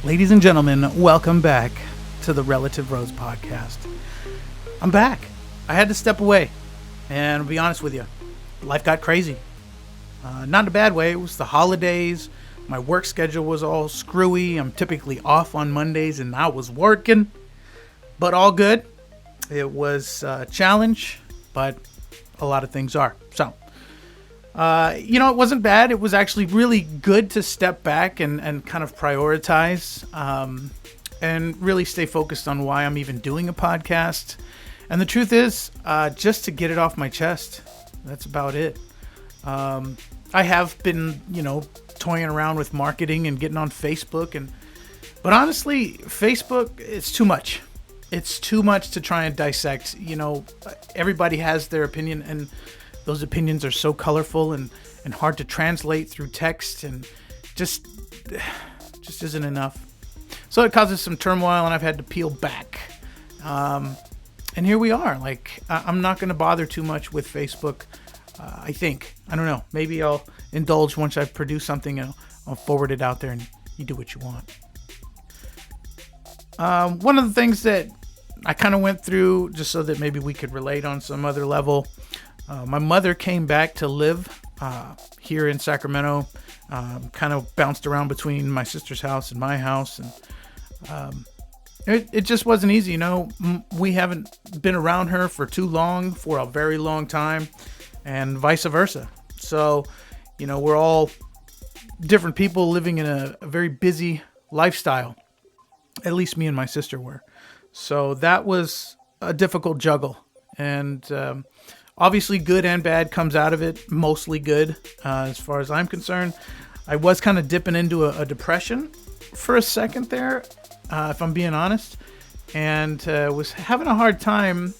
Ladies and gentlemen, welcome back to the Relative Rose podcast. I'm back. I had to step away, and to be honest with you, life got crazy. Not in a bad way. It was the holidays. My work schedule was all screwy. I'm typically off on Mondays, and I was working, but all good. It was a challenge, but a lot of things are. So, it wasn't bad. It was actually really good to step back and kind of prioritize and really stay focused on why I'm even doing a podcast. And the truth is, just to get it off my chest. That's about it. I have been, toying around with marketing and getting on Facebook. But honestly, Facebook, it's too much. It's too much to try and dissect. Everybody has their opinion, and those opinions are so colorful and hard to translate through text, and just isn't enough. So it causes some turmoil, and I've had to peel back. And here we are. I'm not going to bother too much with Facebook. I think. I don't know. Maybe I'll indulge once I've produced something, and I'll forward it out there, and you do what you want. One of the things that I kind of went through, just so that maybe we could relate on some other level, my mother came back to live here in Sacramento, kind of bounced around between my sister's house and my house, and it just wasn't easy. We haven't been around her for too long, for a very long time, and vice versa. So, we're all different people living in a very busy lifestyle. At least me and my sister were. So that was a difficult juggle. And obviously good and bad comes out of it. Mostly good, as far as I'm concerned. I was kind of dipping into a depression for a second there, if I'm being honest. And was having a hard time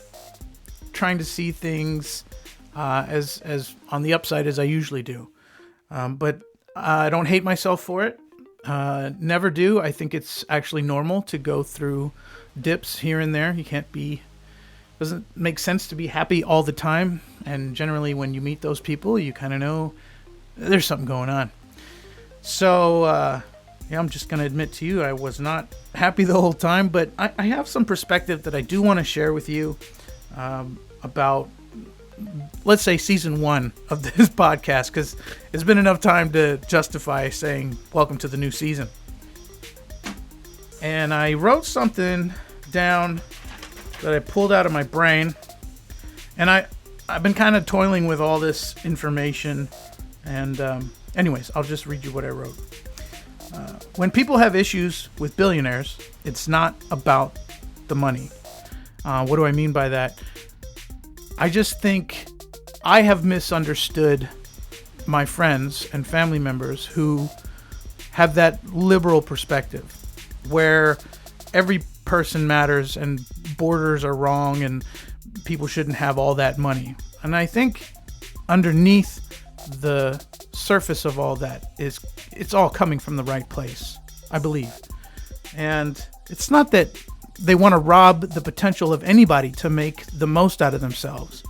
trying to see things as on the upside as I usually do. But I don't hate myself for it. Never do. I think it's actually normal to go through dips here and there. Doesn't make sense to be happy all the time. And generally when you meet those people, you kind of know there's something going on. So, I'm just going to admit to you, I was not happy the whole time, but I have some perspective that I do want to share with you about, let's say, season 1 of this podcast, because it's been enough time to justify saying welcome to the new season. And I wrote something down that I pulled out of my brain, and I've been kind of toiling with all this information, and anyways, I'll just read you what I wrote. When people have issues with billionaires, it's not about the money. What do I mean by that? I just think I have misunderstood my friends and family members who have that liberal perspective where every person matters and borders are wrong and people shouldn't have all that money. And I think underneath the surface of all that it's all coming from the right place, I believe. And it's not that they want to rob the potential of anybody to make the most out of themselves.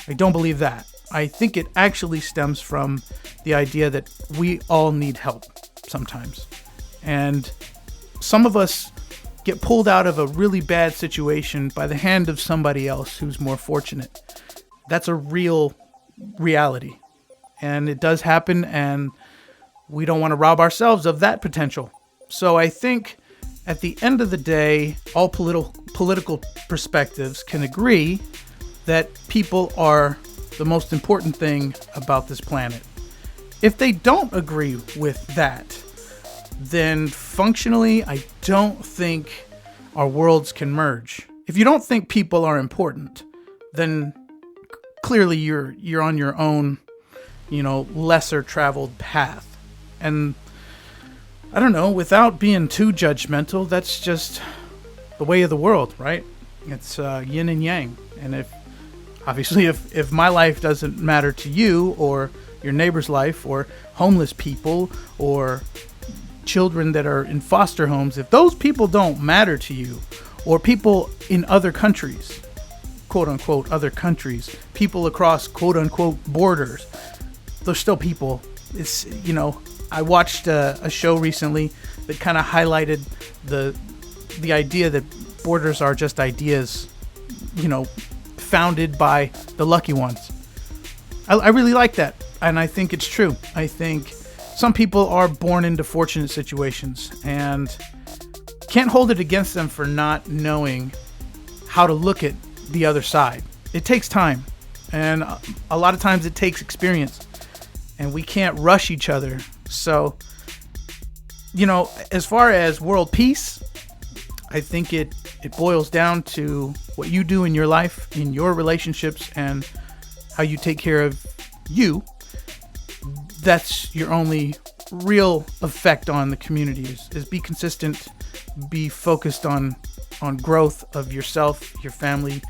I don't believe that. I think it actually stems from the idea that we all need help sometimes. And some of us get pulled out of a really bad situation by the hand of somebody else who's more fortunate. That's a real reality. And it does happen, and we don't want to rob ourselves of that potential. So I think at the end of the day, all political perspectives can agree that people are the most important thing about this planet. If they don't agree with that, then functionally, I don't think our worlds can merge. If you don't think people are important, then clearly you're on your own, lesser traveled path. And I don't know, without being too judgmental, that's just the way of the world, right? It's yin and yang. And if my life doesn't matter to you, or your neighbor's life, or homeless people, or children that are in foster homes, if those people don't matter to you, or people in other countries, quote unquote other countries, people across quote unquote borders, they're still people. It's, I watched a show recently that kind of highlighted the idea that borders are just ideas, founded by the lucky ones. I really like that, and I think it's true. I think some people are born into fortunate situations and can't hold it against them for not knowing how to look at the other side. It takes time, and a lot of times it takes experience, and we can't rush each other. So, as far as world peace, I think it boils down to what you do in your life, in your relationships, and how you take care of you. That's your only real effect on the community is be consistent, be focused on growth of yourself, your family,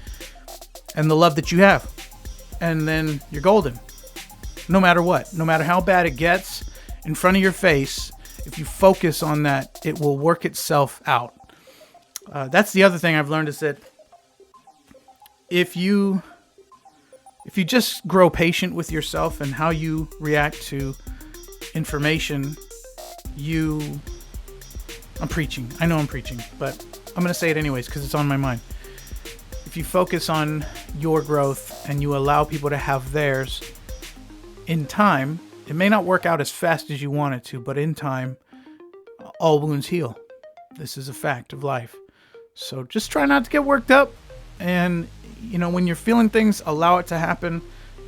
and the love that you have. And then you're golden. No matter what, no matter how bad it gets in front of your face, if you focus on that, it will work itself out. That's the other thing I've learned is that if you just grow patient with yourself and how you react to information, I'm preaching. I know I'm preaching, but I'm going to say it anyways because it's on my mind. If you focus on your growth and you allow people to have theirs, in time, it may not work out as fast as you want it to, but in time, all wounds heal. This is a fact of life. So just try not to get worked up, and when you're feeling things, allow it to happen,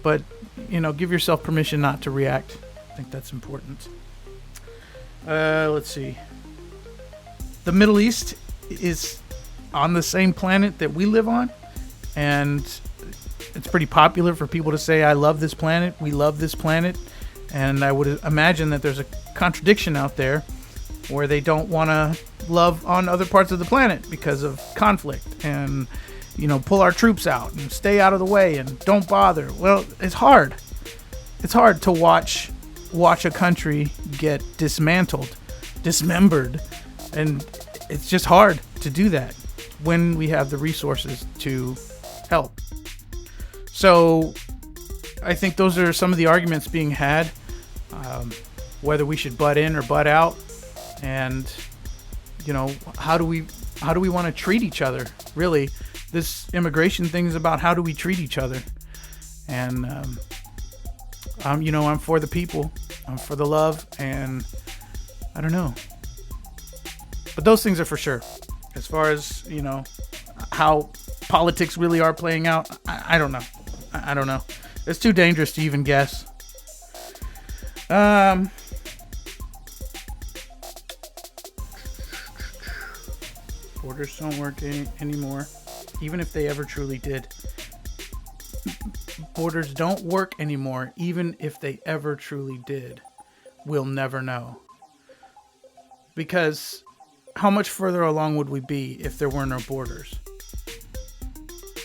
but give yourself permission not to react. I think that's important. Let's see. The Middle East is on the same planet that we live on, and it's pretty popular for people to say, I love this planet, we love this planet, and I would imagine that there's a contradiction out there where they don't want to love on other parts of the planet because of conflict and, pull our troops out and stay out of the way and don't bother. Well, it's hard. It's hard to watch a country get dismantled, dismembered, and it's just hard to do that when we have the resources to help. So I think those are some of the arguments being had, whether we should butt in or butt out, and how do we want to treat each other? Really, this immigration thing is about how do we treat each other. And I'm for the people, I'm for the love, and I don't know. But those things are for sure. As far as how politics really are playing out, I don't know. I don't know. It's too dangerous to even guess. Borders don't work anymore, even if they ever truly did. Borders don't work anymore, even if they ever truly did. We'll never know. Because how much further along would we be if there were no borders?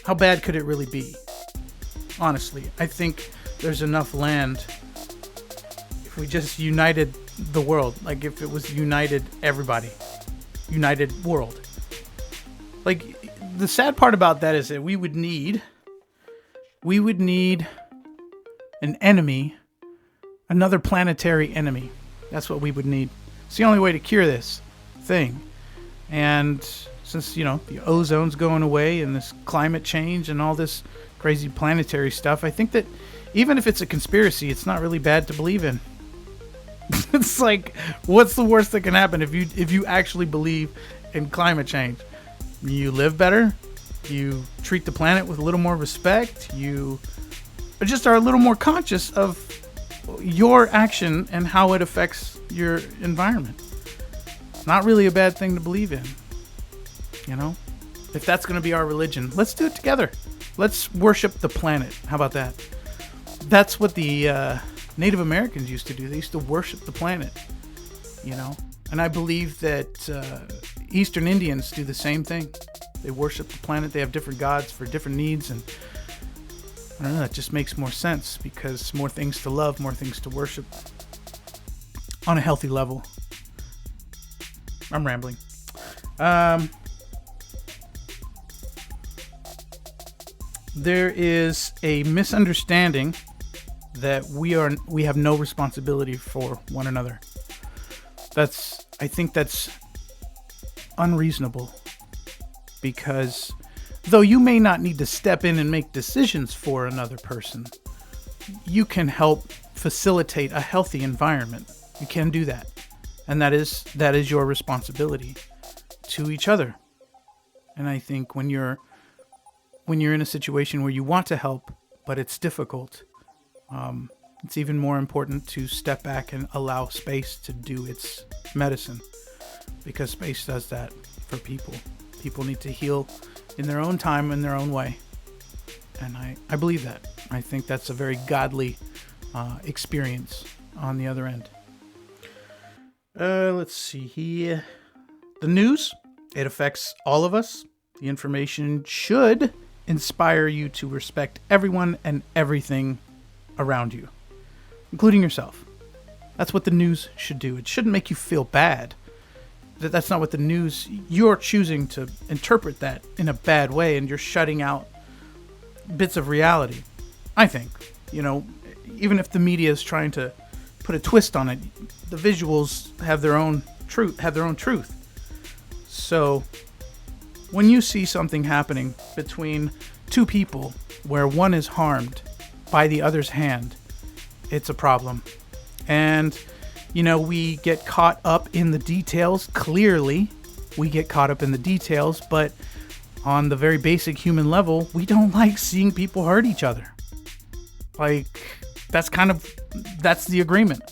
How bad could it really be? Honestly, I think there's enough land if we just united the world. Like if it was united everybody. United world. Like the sad part about that is that we would need an enemy, another planetary enemy. That's what we would need. It's the only way to cure this thing. And since, the ozone's going away and this climate change and all this crazy planetary stuff, I think that even if it's a conspiracy, it's not really bad to believe in. It's like, what's the worst that can happen if you actually believe in climate change? You live better, you treat the planet with a little more respect, you just are a little more conscious of your action and how it affects your environment. Not really a bad thing to believe in. If that's going to be our religion, let's do it together. Let's worship the planet. How about that? That's what the Native Americans used to do. They used to worship the planet, And I believe that Eastern Indians do the same thing. They worship the planet. They have different gods for different needs. And I don't know, that just makes more sense because more things to love, more things to worship on a healthy level. I'm rambling. There is a misunderstanding that we have no responsibility for one another. I think that's unreasonable, because though you may not need to step in and make decisions for another person, you can help facilitate a healthy environment. You can do that. And that is your responsibility to each other. And I think when you're in a situation where you want to help, but it's difficult, it's even more important to step back and allow space to do its medicine, because space does that for people. People need to heal in their own time, in their own way. And I believe that. I think that's a very godly experience on the other end. Let's see here. The news, it affects all of us. The information should inspire you to respect everyone and everything around you, including yourself. That's what the news should do. It shouldn't make you feel bad. That's not what the news... You're choosing to interpret that in a bad way, and you're shutting out bits of reality. I think, even if the media is trying to put a twist on it, the visuals have their own truth. So when you see something happening between two people where one is harmed by the other's hand, it's a problem. And we get caught up in the details. Clearly we get caught up in the details, but on the very basic human level, we don't like seeing people hurt each other. That's the agreement.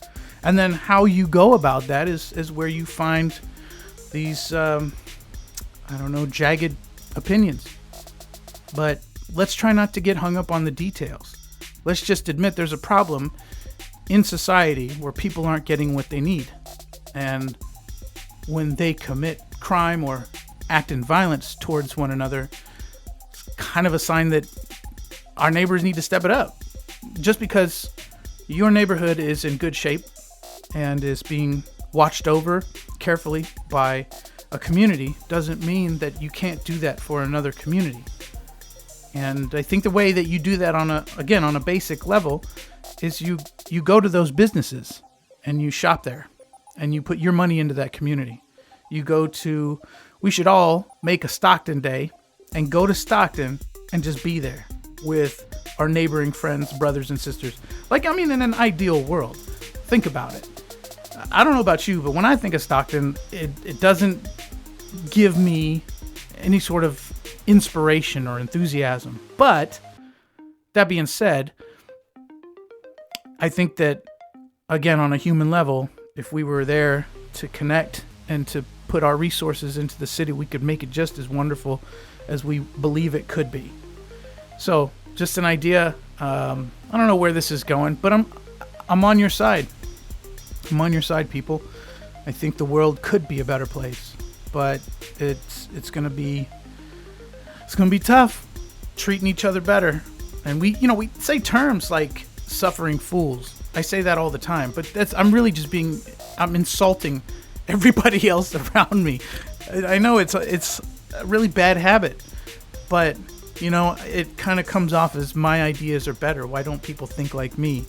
And then how you go about that is where you find these, jagged opinions. But let's try not to get hung up on the details. Let's just admit there's a problem in society where people aren't getting what they need. And when they commit crime or act in violence towards one another, it's kind of a sign that our neighbors need to step it up. Just because your neighborhood is in good shape and is being watched over carefully by a community doesn't mean that you can't do that for another community. And I think the way that you do that on a basic level is you go to those businesses and you shop there and you put your money into that community. We should all make a Stockton day and go to Stockton and just be there with our neighboring friends, brothers and sisters. In an ideal world, think about it. I don't know about you, but when I think of Stockton, it doesn't give me any sort of inspiration or enthusiasm. But that being said, I think that, again, on a human level, if we were there to connect and to put our resources into the city, we could make it just as wonderful as we believe it could be. So, just an idea. I don't know where this is going, but I'm on your side. I'm on your side, people. I think the world could be a better place, but it's gonna be tough treating each other better. And we say terms like suffering fools. I say that all the time, but I'm insulting everybody else around me. I know it's a really bad habit, but it kind of comes off as my ideas are better. Why don't people think like me?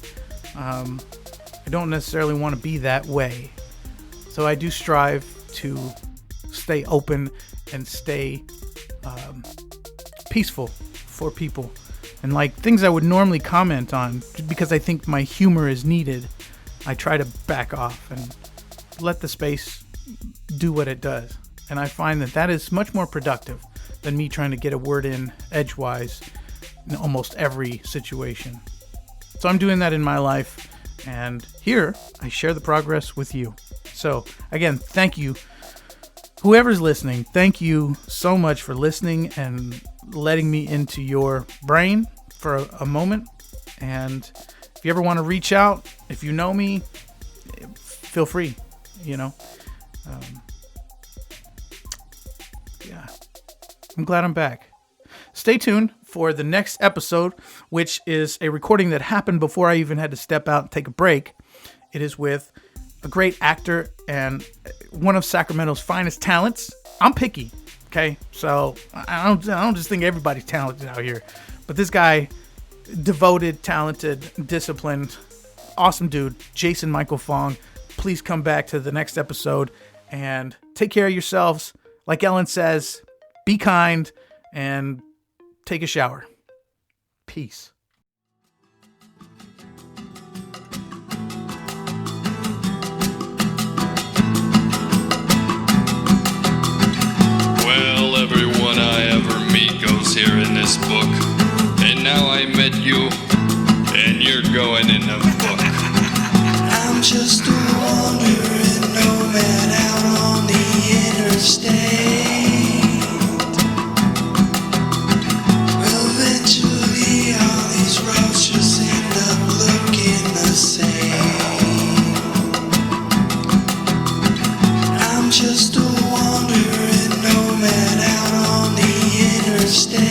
I don't necessarily want to be that way. So I do strive to stay open and stay peaceful for people. And things I would normally comment on, because I think my humor is needed, I try to back off and let the space do what it does. And I find that is much more productive than me trying to get a word in edgewise in almost every situation. So I'm doing that in my life, and here I share the progress with you. So again, thank you. Whoever's listening, thank you so much for listening and letting me into your brain for a moment. And if you ever want to reach out, if you know me, feel free, I'm glad I'm back. Stay tuned for the next episode, which is a recording that happened before I even had to step out and take a break. It is with a great actor and one of Sacramento's finest talents. I'm picky, okay? So I don't just think everybody's talented out here. But this guy, devoted, talented, disciplined, awesome dude, Jason Michael Fong, please come back to the next episode and take care of yourselves. Like Ellen says, be kind and take a shower. Peace. Well, everyone I ever meet goes here in this book. And now I met you, and you're going in the book. I'm just a wandering nomad out on the interstate. Eventually all these roads just end up looking the same. I'm just a wandering nomad out on the interstate.